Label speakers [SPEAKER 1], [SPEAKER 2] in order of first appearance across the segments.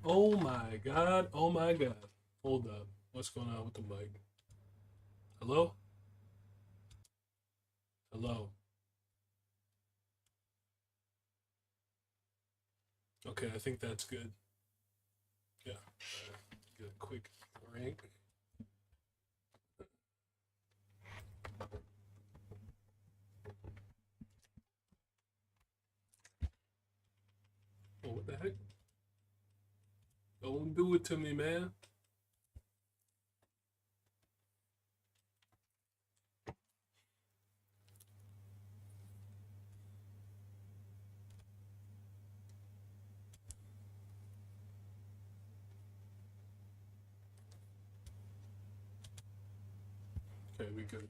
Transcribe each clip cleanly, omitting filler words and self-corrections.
[SPEAKER 1] Oh my god. Oh my god. Hold up. What's going on with the mic? Hello? Hello. Okay, I think that's good. Yeah. Get a quick rank. Oh, what the heck? Don't do it to me, man. Okay, we good.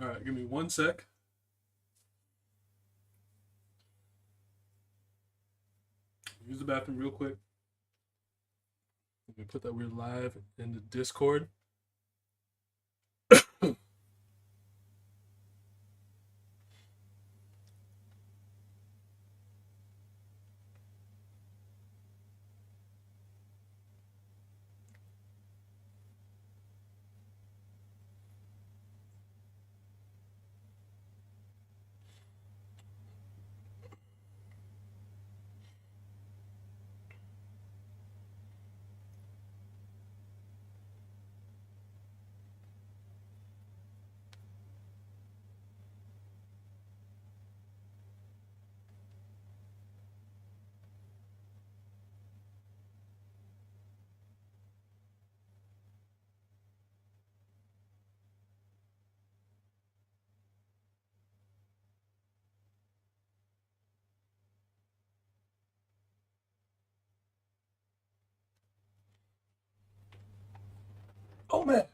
[SPEAKER 1] All right, give me one sec. Use the bathroom real quick. Let me put that we're live in the Discord. Oh man.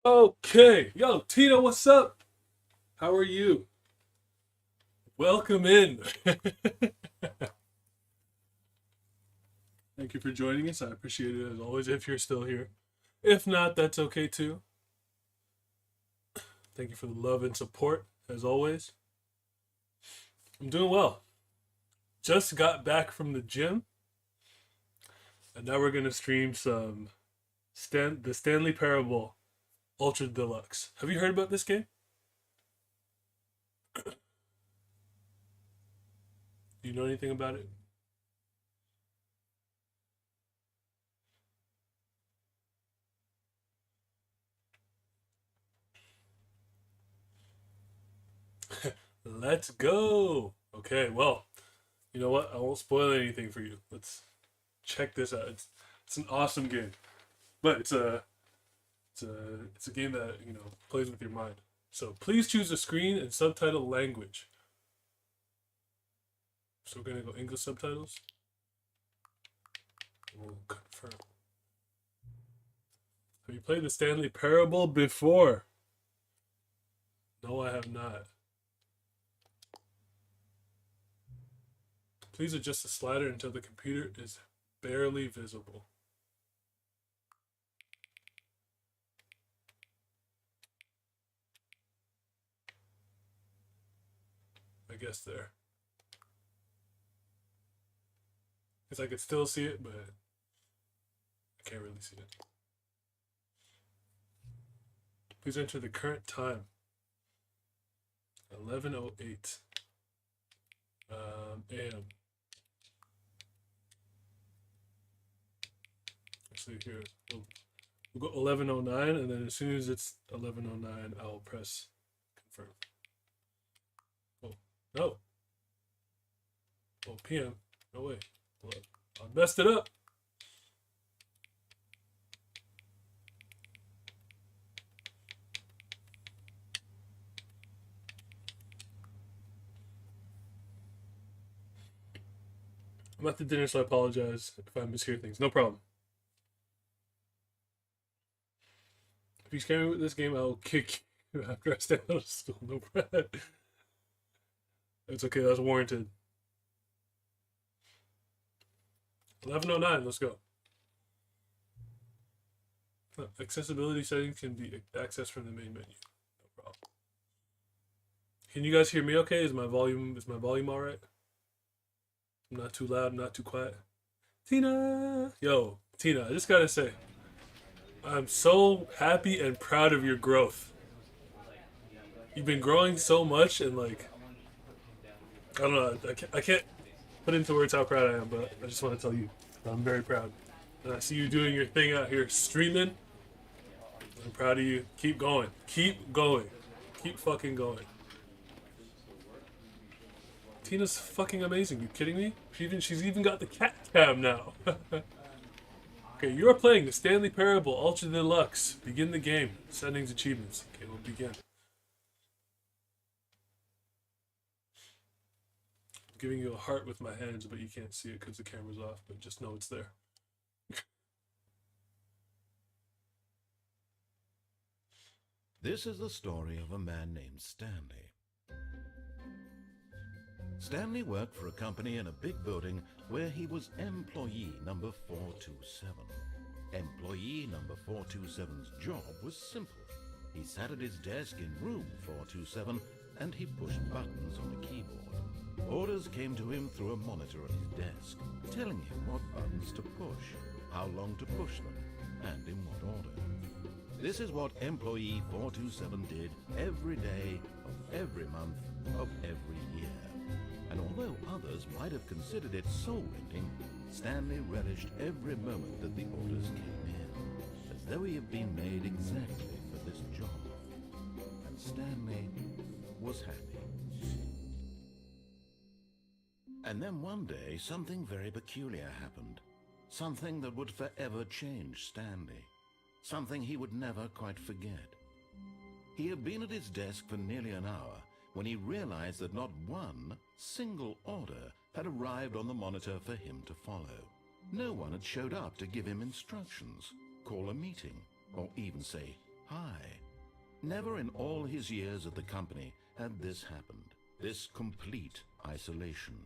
[SPEAKER 1] Okay, yo, Tina, what's up? How are you? Welcome in. Thank you for joining us. I appreciate it as always if you're still here. If not, that's okay too. Thank you for the love and support as always. I'm doing well. Just got back from the gym, and now we're gonna stream some the Stanley Parable Ultra Deluxe. Have you heard about this game? Do you know anything about it? Let's go. Okay, well, you know what? I won't spoil anything for you. Let's check this out. It's an awesome game, but it's a game that plays with your mind. So please choose a screen and subtitle language. So we're gonna go English subtitles. We'll confirm. Have you played the Stanley Parable before? No, I have not. Please adjust the slider until the computer is barely visible. I guess there. Because I could still see it, but I can't really see it. Please enter the current time. 11:08 a.m. Actually, here we'll go 11:09, and then as soon as it's 11:09, I'll press confirm. Oh no! Oh, p.m. No way! I messed it up. I'm at the dinner, so I apologize if I mishear things. No problem. If you scare me with this game, I'll kick you after I stand on a stool. No problem. It's okay. That's warranted. 11:09. Let's go. Accessibility settings can be accessed from the main menu. No problem. Can you guys hear me? Okay. Is my volume all right? I'm not too loud. I'm not too quiet. Tina, yo, Tina. I just gotta say, I'm so happy and proud of your growth. You've been growing so much, and like, I don't know. I can't put into words how proud I am, but I just want to tell you, I'm very proud. And I see you doing your thing out here streaming. I'm proud of you. Keep going. Keep going. Keep fucking going. Tina's fucking amazing. You kidding me? She's even got the cat cam now. Okay, you are playing the Stanley Parable Ultra Deluxe. Begin the game. Settings, achievements. Okay, we'll begin. I'm giving you a heart with my hands, but you can't see it because the camera's off. But just know it's there.
[SPEAKER 2] This is the story of a man named Stanley. Stanley worked for a company in a big building where he was employee number 427. Employee number 427's job was simple. He sat at his desk in room 427 and he pushed buttons on a keyboard. Orders came to him through a monitor at his desk, telling him what buttons to push, how long to push them, and in what order. This is what employee 427 did every day of every month of every year. And although others might have considered it soul-rending, Stanley relished every moment that the orders came in, as though he had been made exactly for this job. And Stanley was happy. And then one day, something very peculiar happened. Something that would forever change Stanley. Something he would never quite forget. He had been at his desk for nearly an hour when he realized that not one single order had arrived on the monitor for him to follow. No one had showed up to give him instructions, call a meeting, or even say hi. Never in all his years at the company had this happened. This complete isolation.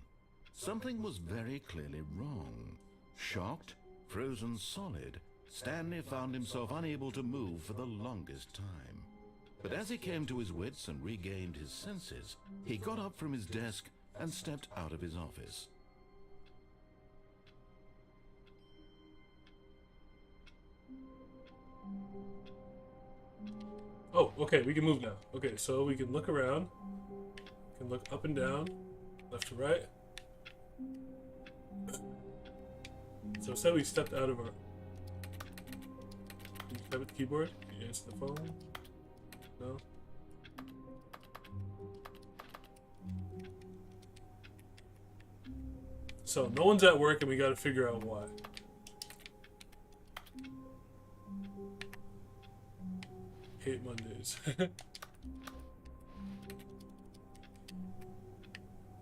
[SPEAKER 2] Something was very clearly wrong. Shocked, frozen solid, Stanley found himself unable to move for the longest time. But as he came to his wits and regained his senses, he got up from his desk and stepped out of his office.
[SPEAKER 1] Oh, okay, we can move now. Okay, so we can look around. We can look up and down, left to right. So say we stepped out of our... Can you step at the keyboard? Can you answer the phone? No? So no one's at work and we gotta figure out why. Hate Mondays.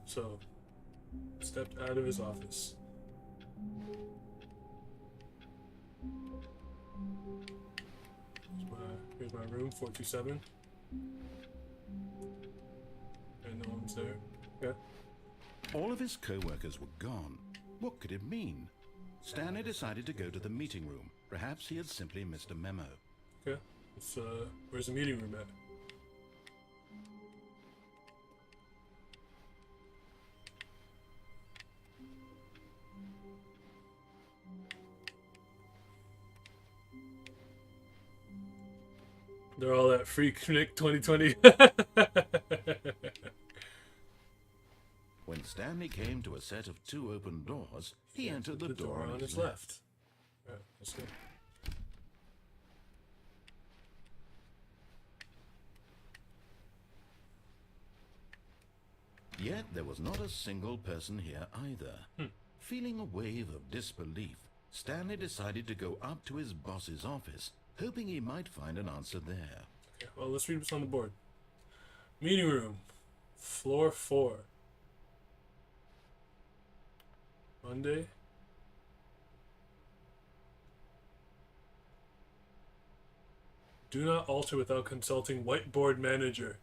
[SPEAKER 1] So, stepped out of his office. Here's my room, 427. And no one's there. Okay.
[SPEAKER 2] All of his co-workers were gone. What could it mean? Stanley decided to go to the meeting room. Perhaps he had simply missed a memo.
[SPEAKER 1] Okay. It's, where's the meeting room at? They're all at Freaknik 2020.
[SPEAKER 2] When Stanley came to a set of two open doors, he entered the door on his left.
[SPEAKER 1] Alright, let's go.
[SPEAKER 2] Yet there was not a single person here either. Feeling a wave of disbelief, Stanley decided to go up to his boss's office, hoping he might find an answer there.
[SPEAKER 1] Okay, well, let's read what's on the board. Meeting room, floor 4. Monday. Do not alter without consulting whiteboard manager.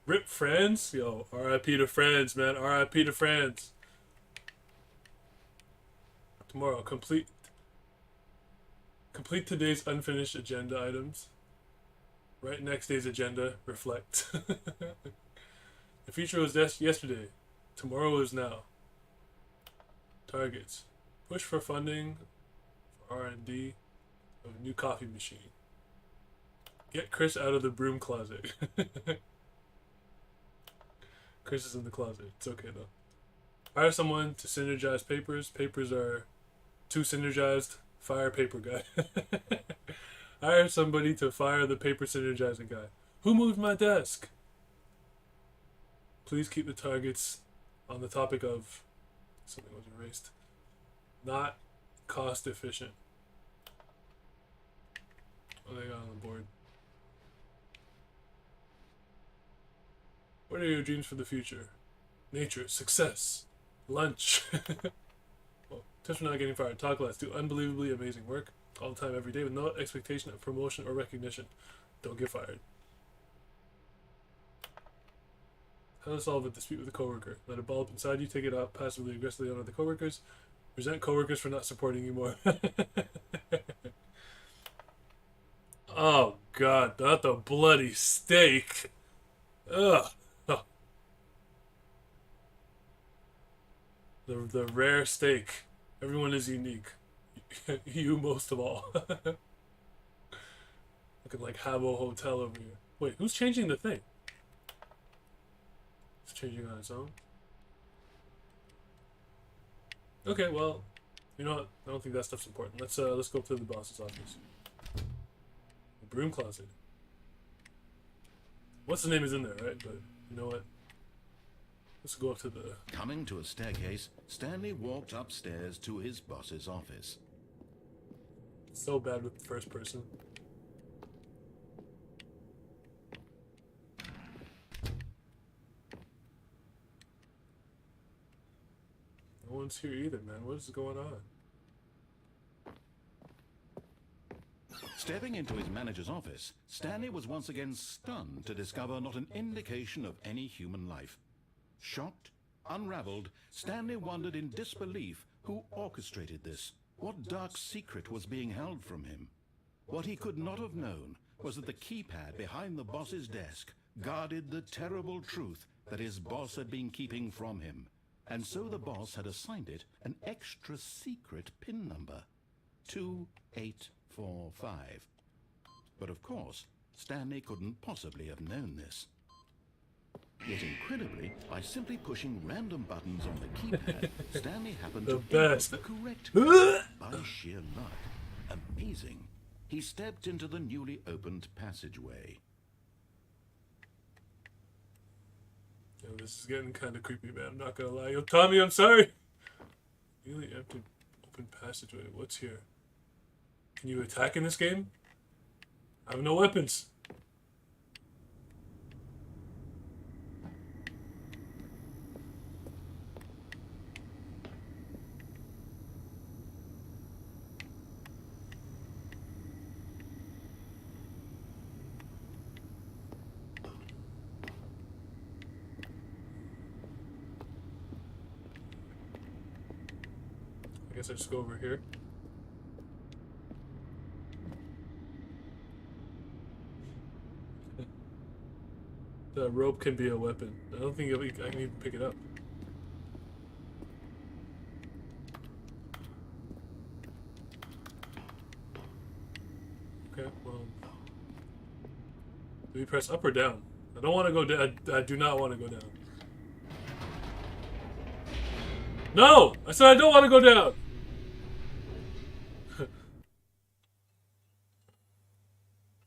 [SPEAKER 1] Rip France? Yo, RIP to France, man. RIP to France. Tomorrow, complete today's unfinished agenda items. Write next day's agenda. Reflect. The future was yesterday. Tomorrow is now. Targets. Push for funding for R&D of a new coffee machine. Get Chris out of the broom closet. Chris is in the closet. It's okay though. Hire someone to synergize papers. Papers are too synergized. Fire paper guy. Hire somebody to fire the paper synergizing guy. Who moved my desk? Please keep the targets on the topic of... Something was erased. Not cost efficient. What do they got on the board? What are your dreams for the future? Nature, success, lunch. Well, tips for not getting fired. Talk less. Do unbelievably amazing work all the time, every day, with no expectation of promotion or recognition. Don't get fired. How to solve a dispute with a coworker. Let it ball up inside you. Take it out passively, aggressively on other coworkers. Resent coworkers for not supporting you more. Oh God, not the bloody steak. Ugh. Oh. The rare steak. Everyone is unique. You most of all. Looking like Habbo Hotel over here. Wait, who's changing the thing? It's changing on its own. Okay, well, you know what? I don't think that stuff's important. Let's go up to the boss's office. The broom closet. What's the name is in there, right? But you know what? Let's go up to the...
[SPEAKER 2] Coming to a staircase, Stanley walked upstairs to his boss's office.
[SPEAKER 1] So bad with the first person. No one's here either, man. What is going on?
[SPEAKER 2] Stepping into his manager's office, Stanley was once again stunned to discover not an indication of any human life. Shocked, unraveled, Stanley wondered in disbelief who orchestrated this. What dark secret was being held from him? What he could not have known was that the keypad behind the boss's desk guarded the terrible truth that his boss had been keeping from him. And so the boss had assigned it an extra secret PIN number, 2845. But of course, Stanley couldn't possibly have known this. Yet incredibly, by simply pushing random buttons on the keypad, Stanley happened to input the correct code by sheer luck. Amazing. He stepped into the newly opened passageway.
[SPEAKER 1] Yo, this is getting kind of creepy, man. I'm not gonna lie. Yo, Tommy, I'm sorry. Newly empty open passageway. What's here? Can you attack in this game? I have no weapons. I guess I just go over here. The rope can be a weapon. I don't think I can even pick it up. Okay, well. Do we press up or down? I don't want to go down. I do not want to go down. No! I said I don't want to go down!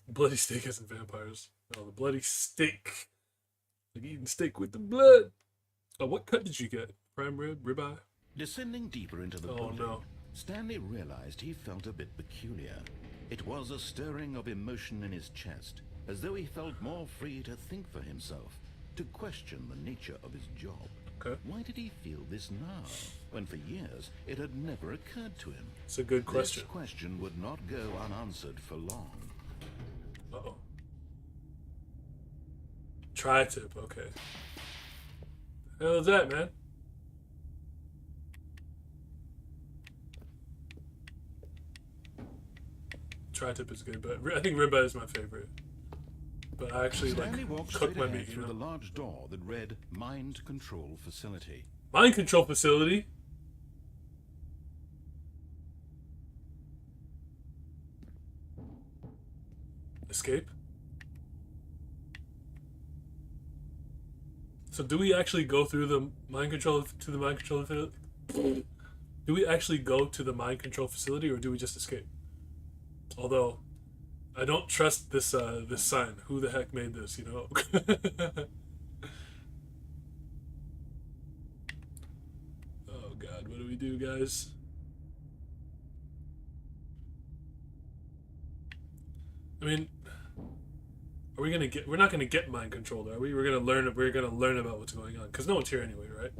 [SPEAKER 1] Bloody steak isn't vampires. Oh, the bloody steak. Like eating steak with the blood. Oh, what cut did you get? Prime rib? Ribeye?
[SPEAKER 2] Descending deeper into the building,
[SPEAKER 1] no.
[SPEAKER 2] Stanley realized he felt a bit peculiar. It was a stirring of emotion in his chest, as though he felt more free to think for himself, to question the nature of his job.
[SPEAKER 1] Okay.
[SPEAKER 2] Why did he feel this now, when for years it had never occurred to him?
[SPEAKER 1] It's a good question.
[SPEAKER 2] This question would not go unanswered for long.
[SPEAKER 1] Uh-oh. Tri-tip, okay. The hell is that, man? Tri-tip is good, but I think ribeye is my favorite. But I actually
[SPEAKER 2] Stanley walked
[SPEAKER 1] cook
[SPEAKER 2] straight
[SPEAKER 1] my
[SPEAKER 2] ahead
[SPEAKER 1] meat,
[SPEAKER 2] through the large door that read Mind Control Facility.
[SPEAKER 1] Mind control facility? Escape? So do we actually go through the mind control to the mind control facility? Do we actually go to the mind control facility, or do we just escape? Although, I don't trust this this sign. Who the heck made this, you know? Oh god, what do we do, guys? I mean, we're not gonna get mind controlled, are we? We're gonna learn about what's going on, because no one's here anyway, right?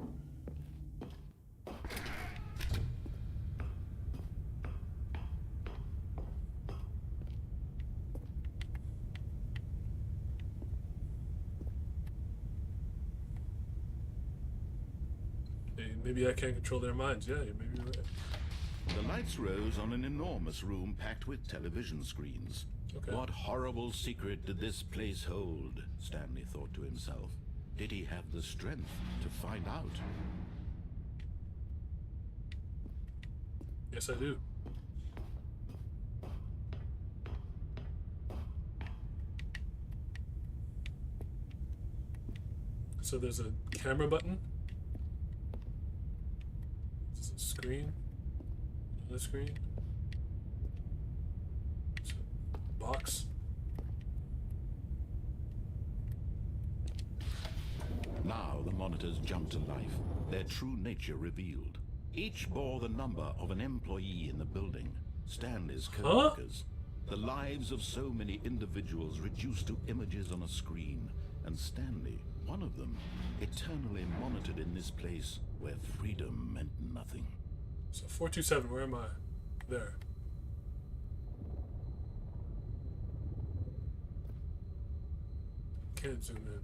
[SPEAKER 1] Hey, maybe I can't control their minds. Yeah, maybe you're right.
[SPEAKER 2] The lights rose on an enormous room packed with television screens.
[SPEAKER 1] Okay.
[SPEAKER 2] What horrible secret did this place hold? Stanley thought to himself. Did he have the strength to find out?
[SPEAKER 1] Yes, I do. So there's a camera button. There's a screen. Another screen. There's a box.
[SPEAKER 2] Now the monitors jumped to life, their true nature revealed. Each bore the number of an employee in the building, Stanley's co-workers. The lives of so many individuals reduced to images on a screen, and Stanley, one of them, eternally monitored in this place where freedom meant nothing.
[SPEAKER 1] So 427, where am I? There. Can't zoom in.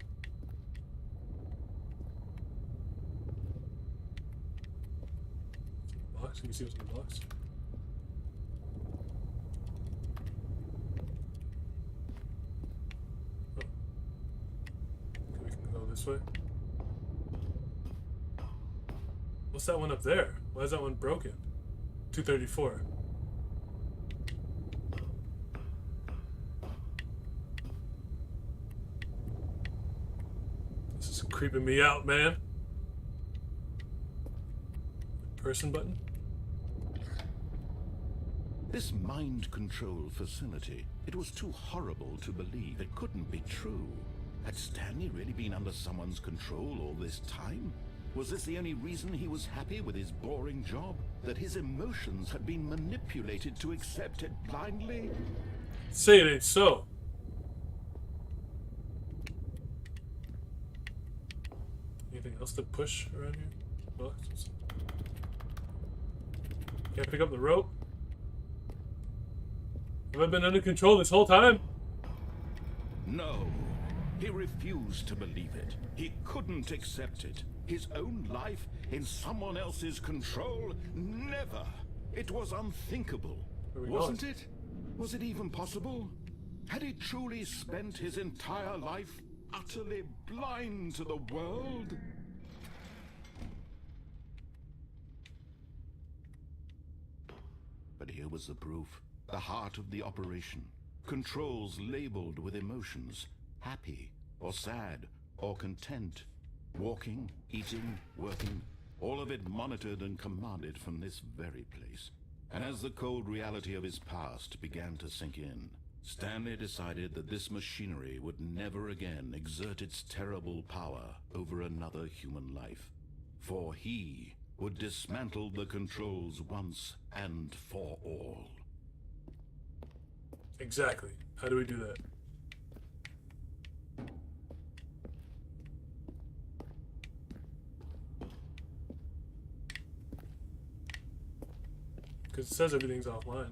[SPEAKER 1] Box? Can you see what's in the box? Oh. Okay, we can go this way. What's that one up there? Why is that one broken? 234. This is creeping me out, man. Person button?
[SPEAKER 2] This mind control facility, it was too horrible to believe. It couldn't be true. Had Stanley really been under someone's control all this time? Was this the only reason he was happy with his boring job? That his emotions had been manipulated to accept it blindly?
[SPEAKER 1] Say it ain't so. Anything else to push around here? Boxes? Can't pick up the rope? Have I been under control this whole time?
[SPEAKER 2] No. He refused to believe it. He couldn't accept it. His own life in someone else's control? Never. It was unthinkable. Wasn't it? Was it even possible? Had he truly spent his entire life utterly blind to the world? But here was the proof. The heart of the operation. Controls labeled with emotions. Happy, or sad, or content. Walking, eating, working. All of it monitored and commanded from this very place. And as the cold reality of his past began to sink in, Stanley decided that this machinery would never again exert its terrible power over another human life. For he would dismantle the controls once and for all.
[SPEAKER 1] Exactly. How do we do that? Because it says everything's offline.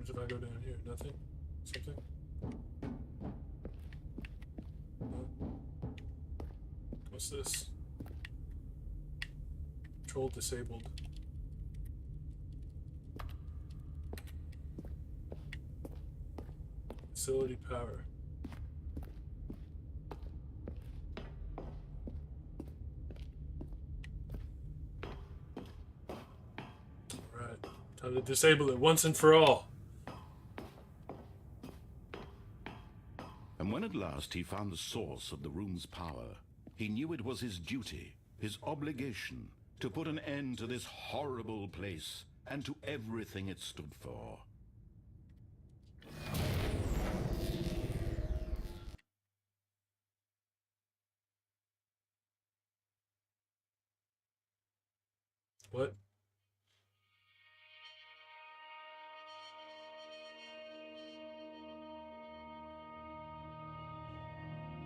[SPEAKER 1] If I go down here, nothing? Something? No. What's this? Control disabled. Facility power. Alright, time to disable it once and for all.
[SPEAKER 2] And when at last he found the source of the room's power, he knew it was his duty, his obligation, to put an end to this horrible place and to everything it stood for.
[SPEAKER 1] What?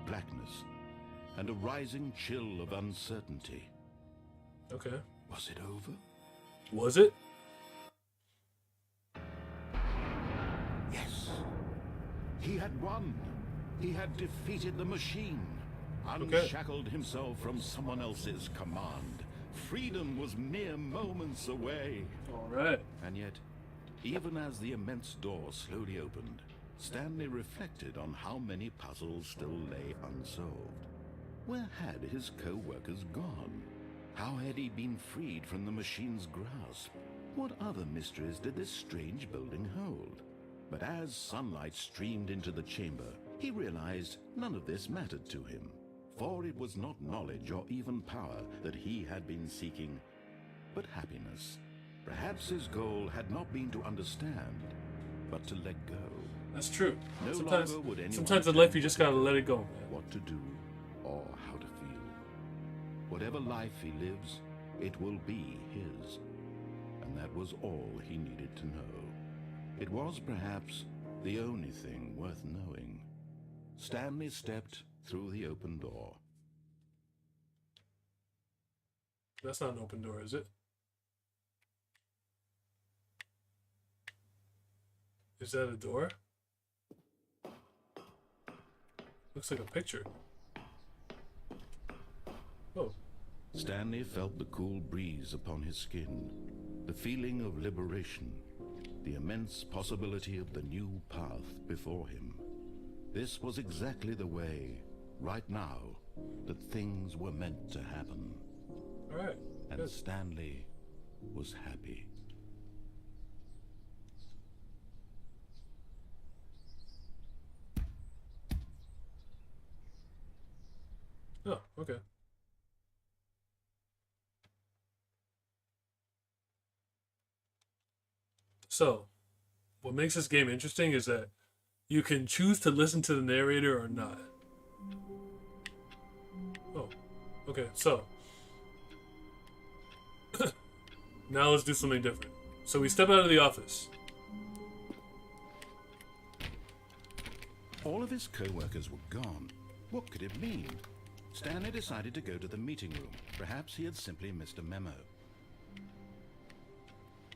[SPEAKER 2] Blackness, and a rising chill of uncertainty.
[SPEAKER 1] Okay.
[SPEAKER 2] Was it over?
[SPEAKER 1] Was it?
[SPEAKER 2] Yes. He had won. He had defeated the machine.
[SPEAKER 1] Okay.
[SPEAKER 2] Unshackled himself from someone else's command. Freedom was mere moments away.
[SPEAKER 1] Alright.
[SPEAKER 2] And yet, even as the immense door slowly opened, Stanley reflected on how many puzzles still lay unsolved. Where had his co-workers gone? How had he been freed from the machine's grasp? What other mysteries did this strange building hold? But as sunlight streamed into the chamber, he realized none of this mattered to him. For it was not knowledge or even power that he had been seeking. but happiness. Perhaps his goal had not been to understand, but to let go.
[SPEAKER 1] That's true.
[SPEAKER 2] No
[SPEAKER 1] Sometimes,
[SPEAKER 2] longer would anyone
[SPEAKER 1] sometimes in
[SPEAKER 2] tell
[SPEAKER 1] life you just gotta let it go, man.
[SPEAKER 2] what to do or how to feel. Whatever life he lives, it will be his. And that was all he needed to know. It was perhaps the only thing worth knowing. Stanley stepped through the open door.
[SPEAKER 1] That's not an open door, is it? Is that a door? Looks like a picture. Oh.
[SPEAKER 2] Stanley felt the cool breeze upon his skin, the feeling of liberation, the immense possibility of the new path before him. This was exactly the way, right now, that things were meant to happen.
[SPEAKER 1] All right.
[SPEAKER 2] And
[SPEAKER 1] Good.
[SPEAKER 2] Stanley was happy.
[SPEAKER 1] Oh, okay. So, what makes this game interesting is that you can choose to listen to the narrator or not. Oh, okay. So, now let's do something different. So we step out of the office.
[SPEAKER 2] All of his co-workers were gone. What could it mean? Stanley decided to go to the meeting room. Perhaps he had simply missed a memo.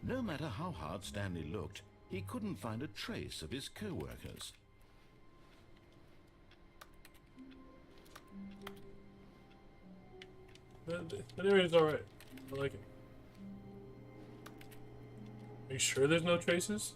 [SPEAKER 2] No matter how hard Stanley looked, he couldn't find a trace of his co-workers.
[SPEAKER 1] That area's alright. I like it. Are you sure there's no traces?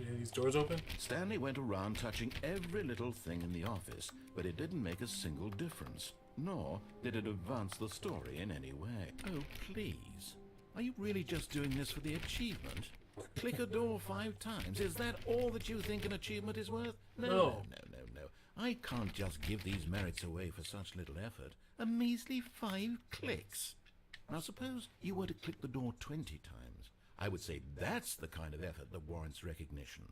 [SPEAKER 1] Any of these doors open?
[SPEAKER 2] Stanley went around touching every little thing in the office, but it didn't make a single difference, nor did it advance the story in any way. Oh, please. Are you really just doing this for the achievement? Click a door 5 times. Is that all that you think an achievement is worth? No. I can't just give these merits away for such little effort. A measly 5 clicks. Now suppose you were to click the door 20 times. I would say that's the kind of effort that warrants recognition.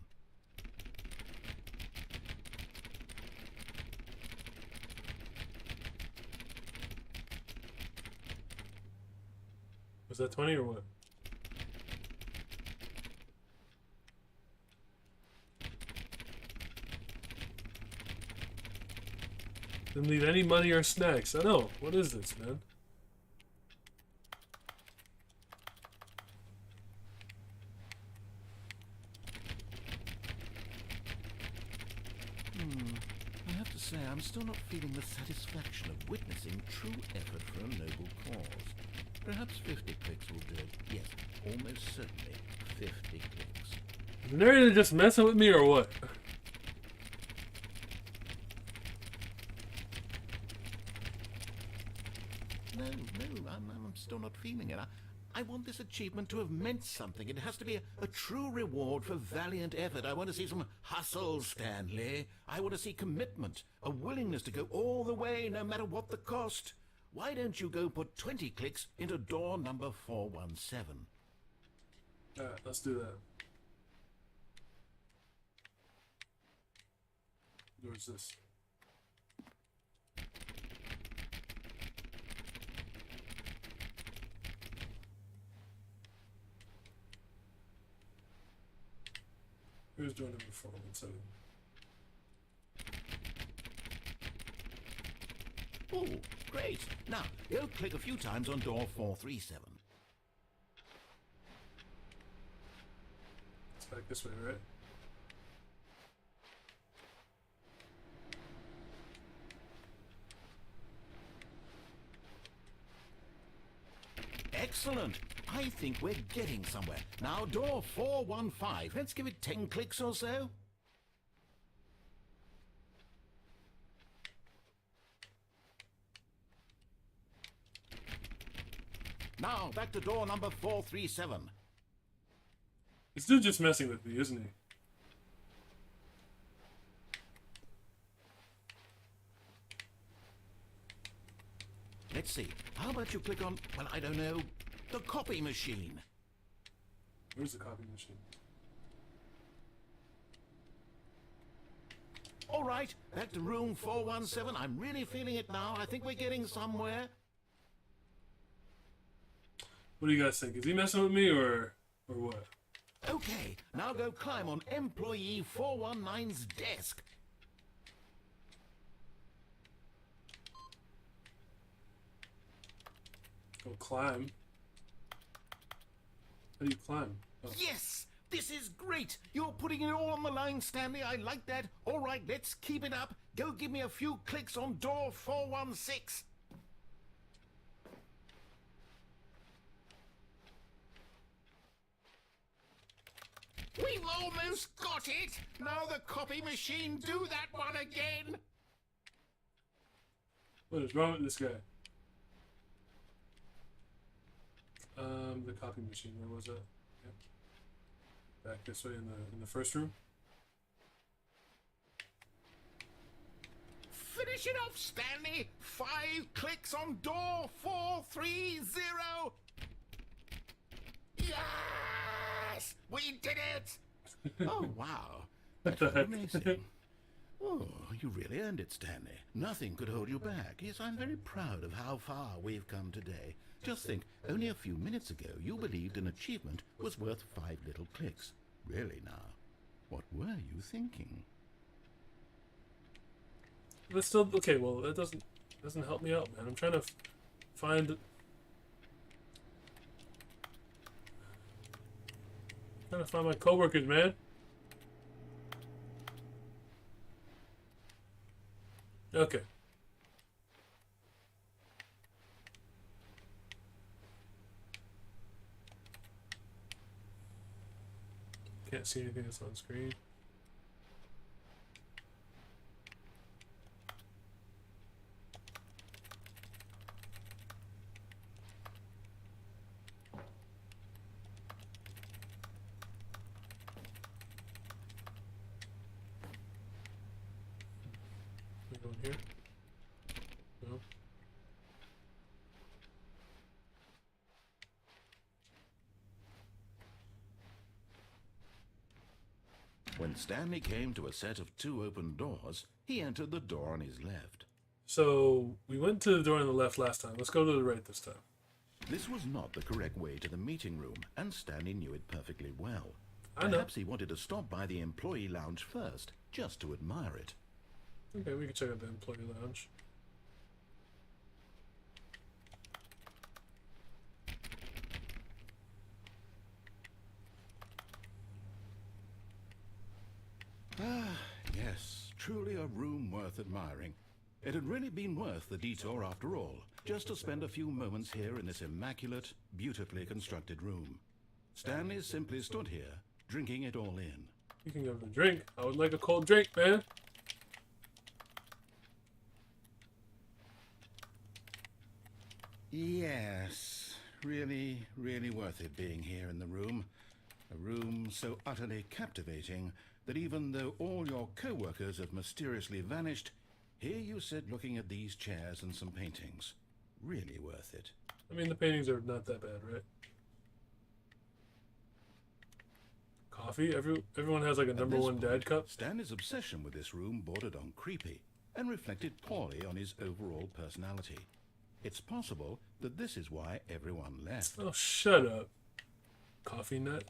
[SPEAKER 1] Was that 20 or what? Didn't leave any money or snacks. I know. What is this, man?
[SPEAKER 2] I have to say, I'm still not feeling the satisfaction of witnessing true effort for a noble cause. Perhaps 50 clicks will do it. Yes, almost certainly 50 clicks.
[SPEAKER 1] Is the narrator just messing with me or what?
[SPEAKER 2] No, I'm still not feeling it. I want this achievement to have meant something. It has to be a true reward for valiant effort. I want to see some hustle, Stanley. I want to see commitment, a willingness to go all the way, no matter what the cost. Why don't you go put 20 clicks into door number 417?
[SPEAKER 1] Alright, let's do that. Where's this? Here's door number 417.
[SPEAKER 2] Oh, great. Now, go click a few times on door 437.
[SPEAKER 1] It's back this way, right?
[SPEAKER 2] Excellent. I think we're getting somewhere. Now, door 415. Let's give it 10 clicks or so. Now, back to door number 437.
[SPEAKER 1] This dude just messing with me, isn't he?
[SPEAKER 2] Let's see. How about you click on, well, I don't know, the copy machine?
[SPEAKER 1] Where's the copy machine?
[SPEAKER 2] All right, back to room 417. I'm really feeling it now. I think we're getting somewhere.
[SPEAKER 1] What do you guys think? Is he messing with me or what?
[SPEAKER 2] Okay, now go climb on employee 419's desk.
[SPEAKER 1] Go climb. How do you climb? Oh.
[SPEAKER 2] Yes! This is great! You're putting it all on the line, Stanley. I like that. All right, let's keep it up. Go give me a few clicks on door 416. We've almost got it! Now the copy machine, do that one again!
[SPEAKER 1] What is wrong with this guy? The copy machine. Where was that? Yep. Back this way in the first room.
[SPEAKER 2] Finish it off, Stanley! 5 clicks on door 430! Yes! We did it! Oh, wow. That was amazing. Oh, you really earned it, Stanley. Nothing could hold you back. Yes, I'm very proud of how far we've come today. Just think, only a few minutes ago you believed an achievement was worth 5 little clicks. Really now, what were you thinking?
[SPEAKER 1] That's still okay. Well, that doesn't help me out, man. I'm trying to find. Trying to find my coworkers, man. Okay. Can't see anything that's on screen. We going here? No.
[SPEAKER 2] When Stanley came to a set of 2 open doors, he entered the door on his left.
[SPEAKER 1] So we went to the door on the left last time. Let's go to the right this time.
[SPEAKER 2] This was not the correct way to the meeting room, and Stanley knew it perfectly well.
[SPEAKER 1] I know.
[SPEAKER 2] Perhaps he wanted to stop by the employee lounge first, just to admire it.
[SPEAKER 1] Okay, we can check out the employee lounge.
[SPEAKER 2] Ah, yes, truly a room worth admiring. It had really been worth the detour after all, just to spend a few moments here in this immaculate, beautifully constructed room. Stanley simply stood here, drinking it all in.
[SPEAKER 1] You can have a drink. I would like a cold drink, man.
[SPEAKER 2] Yes, really, really worth it being here in the room. A room so utterly captivating that even though all your co-workers have mysteriously vanished, here you sit looking at these chairs and some paintings. Really worth it.
[SPEAKER 1] I mean, the paintings are not that bad, right? Coffee? Everyone has like a number one dad cup.
[SPEAKER 2] Stanley's obsession with this room bordered on creepy and reflected poorly on his overall personality. It's possible that this is why everyone left.
[SPEAKER 1] Oh, shut up. Coffee nut.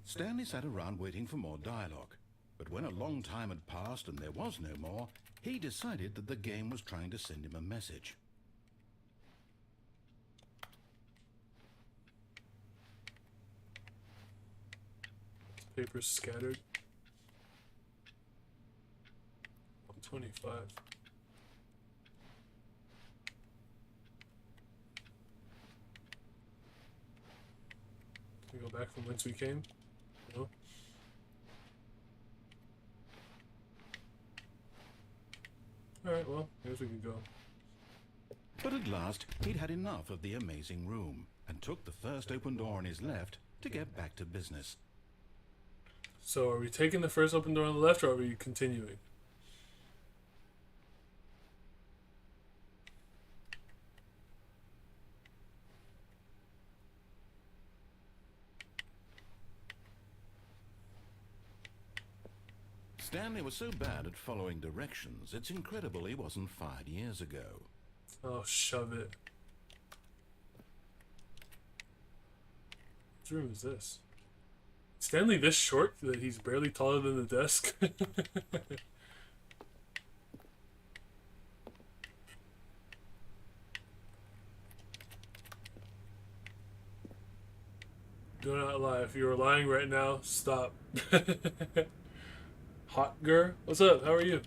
[SPEAKER 2] Stanley sat around waiting for more dialogue, but when a long time had passed and there was no more, he decided that the game was trying to send him a message.
[SPEAKER 1] Papers scattered. 125. Can we go back from whence we came? No. Alright, well, I guess we can go.
[SPEAKER 2] But at last, he'd had enough of the amazing room, and took the first open door on his left to get back to business.
[SPEAKER 1] So are we taking the first open door on the left, or are we continuing?
[SPEAKER 2] Stanley was so bad at following directions, it's incredible he wasn't fired years ago.
[SPEAKER 1] Oh, shove it. Which room is this? Stanley this short that he's barely taller than the desk? Do not lie. If you are lying right now, stop. Hot girl? What's up? How are you?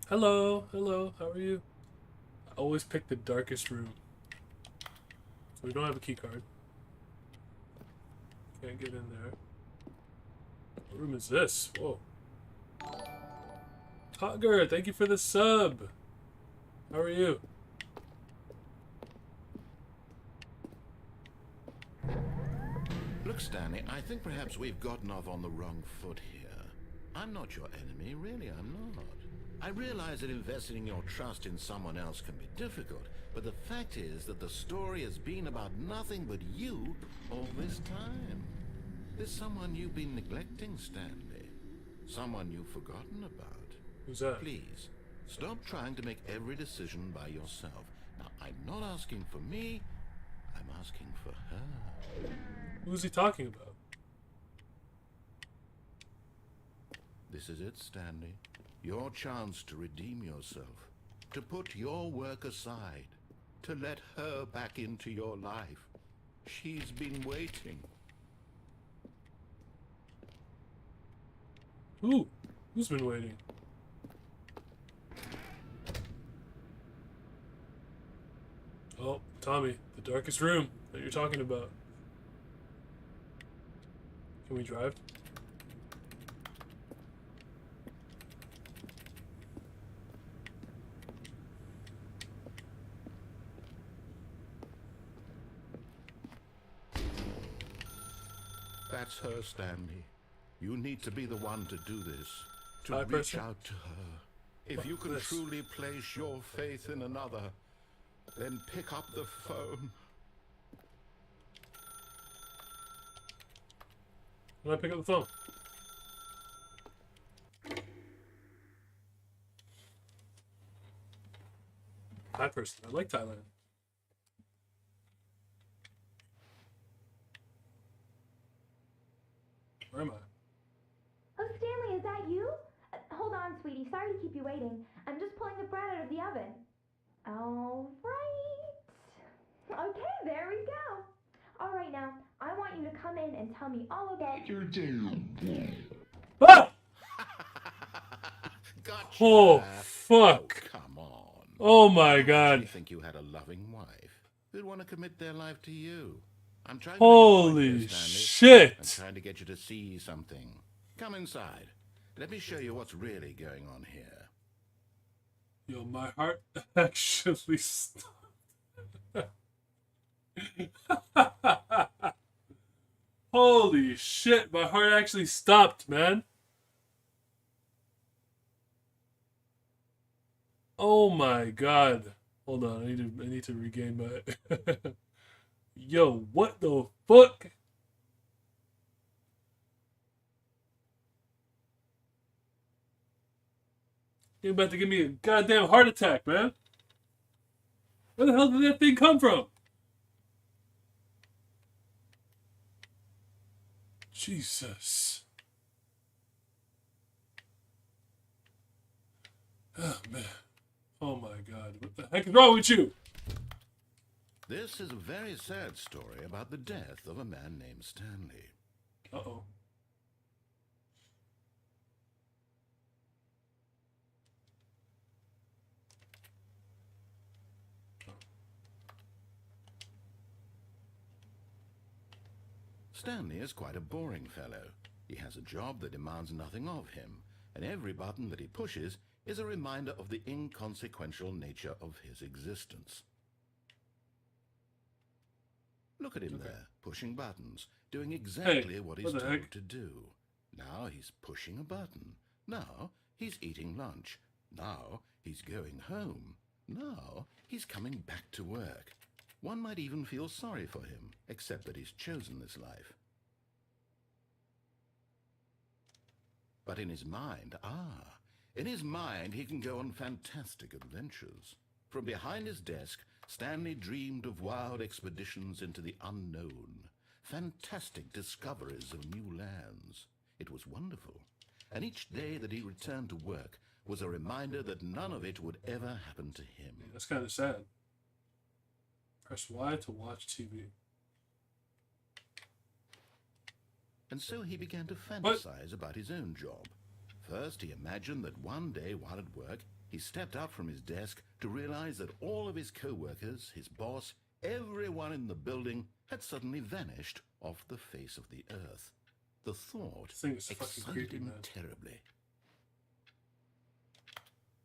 [SPEAKER 1] Hello, hello, how are you? I always pick the darkest room. So we don't have a key card. Can't get in there. What room is this? Whoa. Togger, thank you for the sub. How are you?
[SPEAKER 2] Look, Stanley, I think perhaps we've gotten off on the wrong foot here. I'm not your enemy, really, I'm not. I realize that investing your trust in someone else can be difficult, but the fact is that the story has been about nothing but you all this time. There's someone you've been neglecting, Stanley. Someone you've forgotten about.
[SPEAKER 1] Who's that?
[SPEAKER 2] Please, stop trying to make every decision by yourself. Now, I'm not asking for me, I'm asking for her.
[SPEAKER 1] Who's he talking about?
[SPEAKER 2] This is it, Stanley. Your chance to redeem yourself. To put your work aside. To let her back into your life. She's been waiting.
[SPEAKER 1] Who? Who's been waiting? Oh, Tommy, the darkest room that you're talking about. Can we drive?
[SPEAKER 2] That's her, Stanley. You need to be the one to do this. To
[SPEAKER 1] Hi,
[SPEAKER 2] reach
[SPEAKER 1] person.
[SPEAKER 2] out to her. If you can
[SPEAKER 1] This.
[SPEAKER 2] truly place your faith in another, then pick up the phone.
[SPEAKER 1] When I pick up the phone. Hi, person. I like Thailand. Where am I?
[SPEAKER 3] Oh, Stanley, is that you? Hold on, sweetie. Sorry to keep you waiting. I'm just pulling the bread out of the oven. All right. Okay, there we go. All right, now, I want you to come in and tell me all about your day.
[SPEAKER 1] Ah!
[SPEAKER 2] Gotcha.
[SPEAKER 1] Oh, fuck.
[SPEAKER 2] Oh, come on.
[SPEAKER 1] Oh my
[SPEAKER 2] You
[SPEAKER 1] god.
[SPEAKER 2] think you had a loving wife who'd want to commit their life to you? I'm trying to
[SPEAKER 1] Holy
[SPEAKER 2] make a point here, Stanley.
[SPEAKER 1] shit.
[SPEAKER 2] I'm trying to get you to see something. Come inside. Let me show you what's really going on here.
[SPEAKER 1] Yo, my heart actually stopped. Holy shit, my heart actually stopped, man. Oh my god. Hold on, I need to regain my Yo, what the fuck? You're about to give me a goddamn heart attack, man. Where the hell did that thing come from? Jesus. Oh, man. Oh, my God. What the heck is wrong with you?
[SPEAKER 2] This is a very sad story about the death of a man named Stanley.
[SPEAKER 1] Uh-oh.
[SPEAKER 2] Stanley is quite a boring fellow. He has a job that demands nothing of him, and every button that he pushes is a reminder of the inconsequential nature of his existence. Look at him there, pushing buttons, doing exactly what he's
[SPEAKER 1] what the
[SPEAKER 2] told
[SPEAKER 1] heck?
[SPEAKER 2] to do. Now he's pushing a button. Now he's eating lunch. Now he's going home. Now he's coming back to work. One might even feel sorry for him, except that he's chosen this life. But in his mind, he can go on fantastic adventures. From behind his desk, Stanley dreamed of wild expeditions into the unknown, fantastic discoveries of new lands. It was wonderful, and each day that he returned to work was a reminder that none of it would ever happen to him.
[SPEAKER 1] Yeah, that's kind of sad. Press Y to watch TV.
[SPEAKER 2] And so he began to fantasize about his own job. First, he imagined that one day while at work, he stepped up from his desk to realize that all of his co-workers, his boss, everyone in the building had suddenly vanished off the face of the earth. The thought
[SPEAKER 1] This thing is fucking
[SPEAKER 2] excited
[SPEAKER 1] creepy,
[SPEAKER 2] him
[SPEAKER 1] man.
[SPEAKER 2] terribly.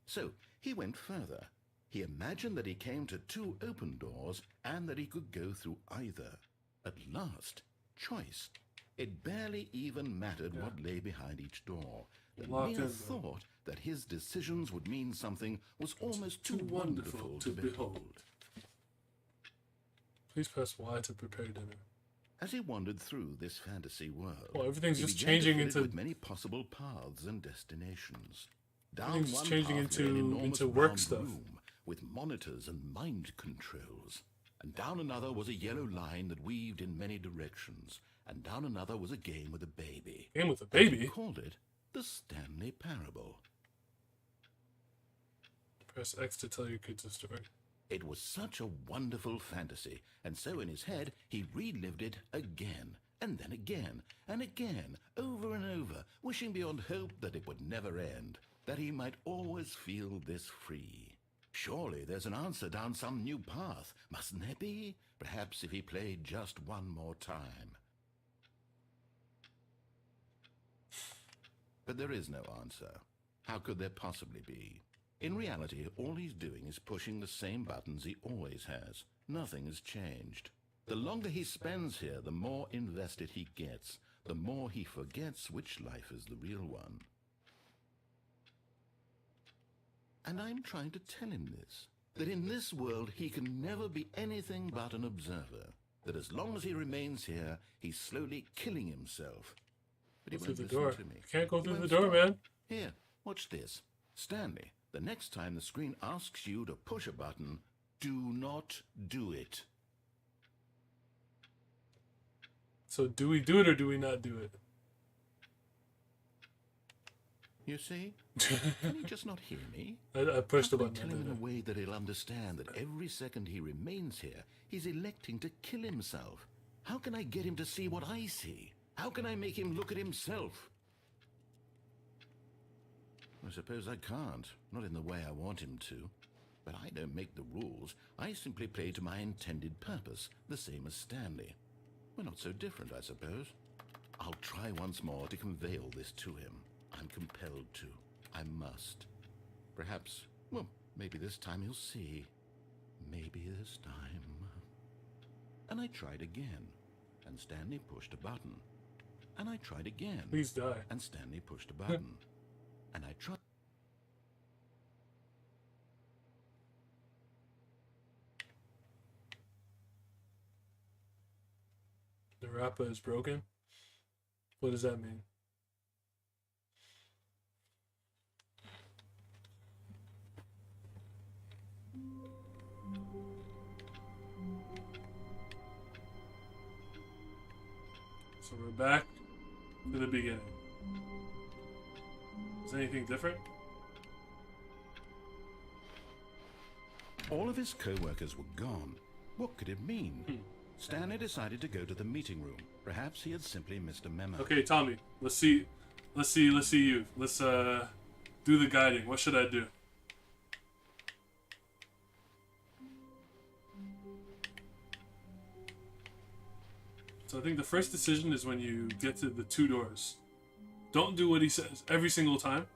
[SPEAKER 2] So he went further. He imagined that he came to 2 open doors and that he could go through either. At last, choice. It barely even mattered what lay behind each door. The
[SPEAKER 1] Locked
[SPEAKER 2] mere
[SPEAKER 1] in, though.
[SPEAKER 2] thought that his decisions would mean something was almost too wonderful to behold.
[SPEAKER 1] Please press Y to prepare dinner.
[SPEAKER 2] As he wandered through this fantasy world,
[SPEAKER 1] Well, everything's
[SPEAKER 2] he
[SPEAKER 1] just
[SPEAKER 2] began to
[SPEAKER 1] changing
[SPEAKER 2] fill it
[SPEAKER 1] into-
[SPEAKER 2] with many possible paths and destinations. Down
[SPEAKER 1] Everything's
[SPEAKER 2] one
[SPEAKER 1] changing
[SPEAKER 2] path lay an
[SPEAKER 1] into
[SPEAKER 2] enormous
[SPEAKER 1] work
[SPEAKER 2] round
[SPEAKER 1] stuff.
[SPEAKER 2] room with monitors and mind controls. And down another was a yellow line that weaved in many directions. And down another was a game with a baby.
[SPEAKER 1] Game with a
[SPEAKER 2] And he
[SPEAKER 1] baby?
[SPEAKER 2] called it the Stanley Parable.
[SPEAKER 1] Press X to tell your kids a story.
[SPEAKER 2] It was such a wonderful fantasy, and so in his head he relived it again, and then again, and again, over and over, wishing beyond hope that it would never end, that he might always feel this free. Surely there's an answer down some new path, mustn't there be? Perhaps if he played just one more time. But there is no answer. How could there possibly be? In reality, all he's doing is pushing the same buttons he always has. Nothing has changed. The longer he spends here, the more invested he gets, the more he forgets which life is the real one. And I'm trying to tell him this, that in this world he can never be anything but an observer, that as long as he remains here, he's slowly killing himself. But he
[SPEAKER 1] Go through
[SPEAKER 2] won't
[SPEAKER 1] the
[SPEAKER 2] listen
[SPEAKER 1] door.
[SPEAKER 2] to me.
[SPEAKER 1] You can't go
[SPEAKER 2] He
[SPEAKER 1] through the
[SPEAKER 2] won't
[SPEAKER 1] door,
[SPEAKER 2] stop.
[SPEAKER 1] man.
[SPEAKER 2] Here, watch this. Stanley, the next time the screen asks you to push a button, do not do it.
[SPEAKER 1] So do we do it or do we not do it?
[SPEAKER 2] You see? Can he just not hear me?
[SPEAKER 1] I pushed the
[SPEAKER 2] How can
[SPEAKER 1] button.
[SPEAKER 2] I tell him in a
[SPEAKER 1] I
[SPEAKER 2] way that he'll understand that every second he remains here, he's electing to kill himself? How can I get him to see what I see? How can I make him look at himself? I suppose I can't, not in the way I want him to. But I don't make the rules. I simply play to my intended purpose, the same as Stanley. We're not so different, I suppose. I'll try once more to convey all this to him. I'm compelled to. I must. Perhaps, well, maybe this time he'll see. Maybe this time. And I tried again, and Stanley pushed a button. And I tried again,
[SPEAKER 1] Please die.
[SPEAKER 2] and Stanley pushed a button. And I tried.
[SPEAKER 1] The Rappa is broken? What does that mean? So we're back to the beginning. Is anything different?
[SPEAKER 2] All of his co-workers were gone. What could it mean? Stanley decided to go to the meeting room. Perhaps he had simply missed a memo.
[SPEAKER 1] Okay, Tommy, let's see you. Let's do the guiding. What should I do? So I think the first decision is when you get to the 2 doors. Don't do what he says every single time.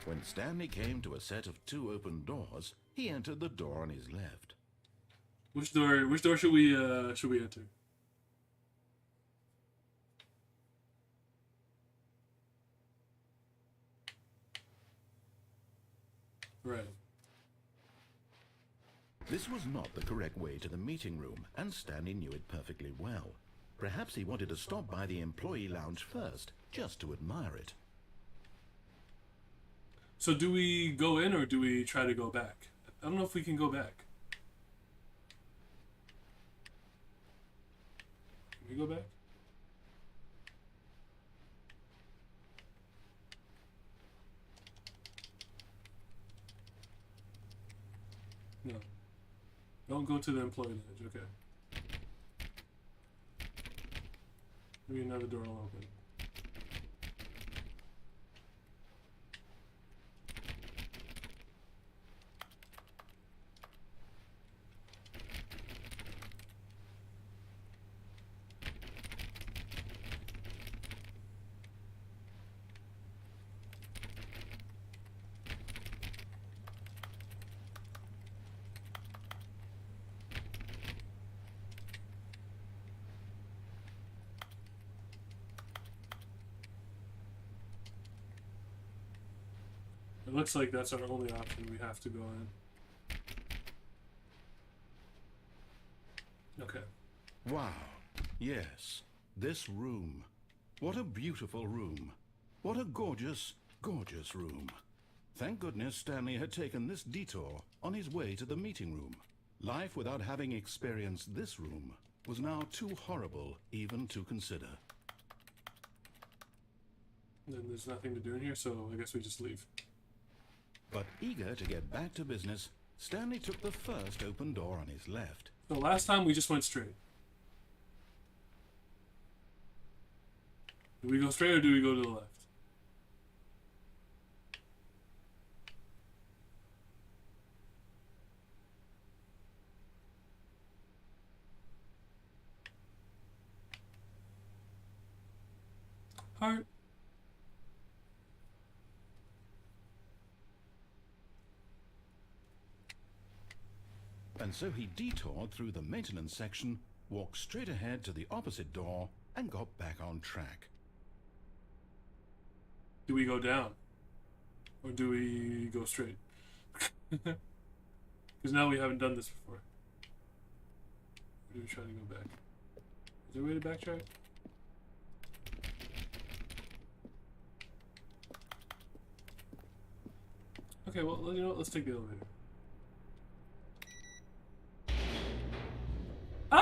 [SPEAKER 2] When Stanley came to a set of 2 open doors, he entered the door on his left.
[SPEAKER 1] Which door should we enter?
[SPEAKER 2] This was not the correct way to the meeting room, and Stanley knew it perfectly well. Perhaps he wanted to stop by the employee lounge first, just to admire it.
[SPEAKER 1] So do we go in or do we try to go back? I don't know if we can go back. Can we go back? No. Don't go to the employee lounge, okay. Maybe another door will open. It looks like that's our only option. We have to go in. Okay.
[SPEAKER 2] Wow. Yes. This room. What a beautiful room. What a gorgeous, gorgeous room. Thank goodness Stanley had taken this detour on his way to the meeting room. Life without having experienced this room was now too horrible even to consider.
[SPEAKER 1] Then there's nothing to do in here, so I guess we just leave.
[SPEAKER 2] But eager to get back to business, Stanley took the first open door on his left.
[SPEAKER 1] So last time we just went straight. Do we go straight or do we go to the left? Heart.
[SPEAKER 2] And so he detoured through the maintenance section, walked straight ahead to the opposite door, and got back on track.
[SPEAKER 1] Do we go down? Or do we go straight? Because now we haven't done this before. Or do we try to go back? Is there a way to backtrack? Okay, well, you know what? Let's take the elevator. Ah!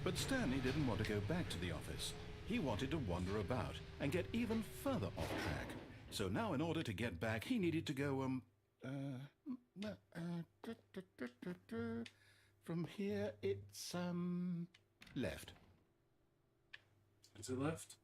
[SPEAKER 2] But Stanley didn't want to go back to the office. He wanted to wander about and get even further off track. So now in order to get back, he needed to go, from here it's, left.
[SPEAKER 1] Is it left?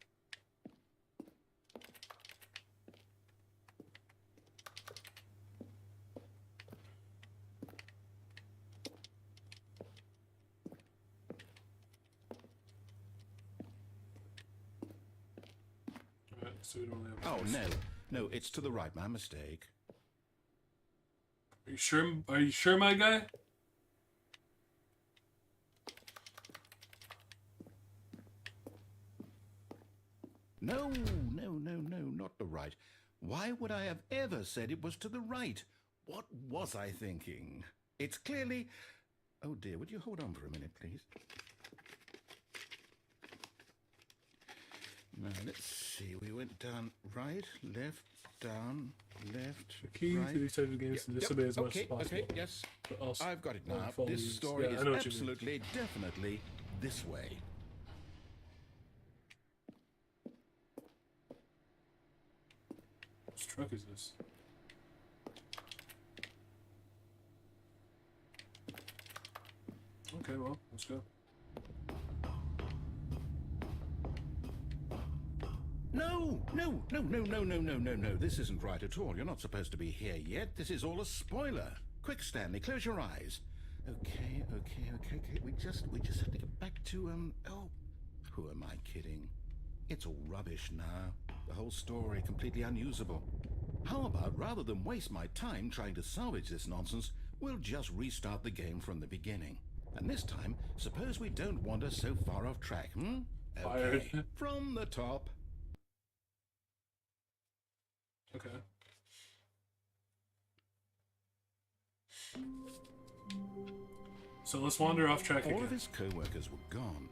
[SPEAKER 1] Alright, so we don't really have a
[SPEAKER 2] Oh,
[SPEAKER 1] choice.
[SPEAKER 2] no, it's to the right, my mistake.
[SPEAKER 1] Are you sure? Are you sure, my guy?
[SPEAKER 2] No, not the right. Why would I have ever said it was to the right? What was I thinking? It's clearly... Oh dear, would you hold on for a minute, please? Now, let's see. We went down right, left, down, left,
[SPEAKER 1] The key
[SPEAKER 2] right.
[SPEAKER 1] to these types of games is to disobey as much as possible.
[SPEAKER 2] Okay, yes.
[SPEAKER 1] But also,
[SPEAKER 2] I've got it now.
[SPEAKER 1] follow
[SPEAKER 2] This
[SPEAKER 1] these.
[SPEAKER 2] story
[SPEAKER 1] Yeah, I
[SPEAKER 2] is
[SPEAKER 1] know what you mean.
[SPEAKER 2] absolutely, definitely this way.
[SPEAKER 1] Whose truck is this? Okay, well, let's go.
[SPEAKER 2] No. This isn't right at all. You're not supposed to be here yet. This is all a spoiler. Quick, Stanley, close your eyes. Okay. We just have to get back to, oh, who am I kidding? It's all rubbish now. The whole story completely unusable. How about, rather than waste my time trying to salvage this nonsense, we'll just restart the game from the beginning. And this time, suppose we don't wander so far off track,
[SPEAKER 1] Fired.
[SPEAKER 2] Okay, from the top.
[SPEAKER 1] Okay. So let's wander off track
[SPEAKER 2] All of
[SPEAKER 1] again.
[SPEAKER 2] his co-workers were gone,